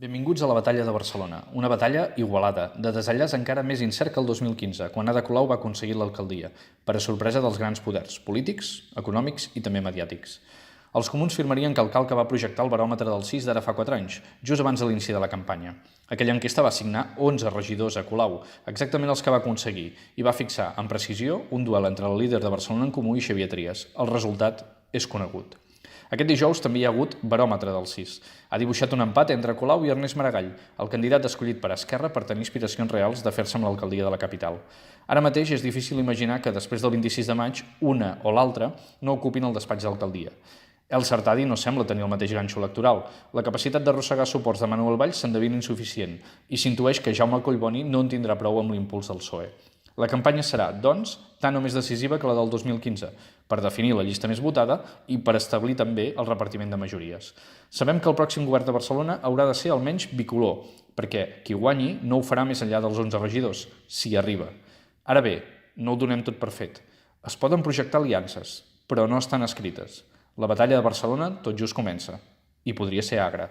Benvinguts a la batalla de Barcelona, una batalla igualada, de desenllaç encara més incert que el 2015, quan Ada Colau va aconseguir l'alcaldia, per a sorpresa dels grans poders, polítics, econòmics i també mediàtics. Els comuns firmarien que el Cal que va projectar el baròmetre del CIS d'ara fa 4 anys, just abans de l'inici de la campanya. Aquella enquesta va assignar 11 regidors a Colau, exactament els que va aconseguir, i va fixar, amb precisió, un duel entre el líder de Barcelona en Comú i Xavier Trias. El resultat és conegut. Aquest dijous també hi ha hagut baròmetre del CIS. Ha dibuixat un empat entre Colau i Ernest Maragall, el candidat escollit per Esquerra per tenir aspiracions reals de fer-se amb l'alcaldia de la capital. Ara mateix és difícil imaginar que després del 26 de maig una o l'altra no ocupin el despatx d'alcaldia. El Sartadi no sembla tenir el mateix ganxo electoral. La capacitat d'arrossegar suports de Manuel Valls s'endevina insuficient i s'intueix que Jaume Collboni no en tindrà prou amb l'impuls del PSOE. La campanya serà, doncs, tant o més decisiva que la del 2015, per definir la llista més votada i per establir també el repartiment de majories. Sabem que el pròxim govern de Barcelona haurà de ser almenys bicolor, perquè qui guanyi no ho farà més enllà dels 11 regidors, si arriba. Ara bé, no ho donem tot per fet. Es poden projectar aliances, però no estan escrites. La batalla de Barcelona tot just comença, i podria ser agra.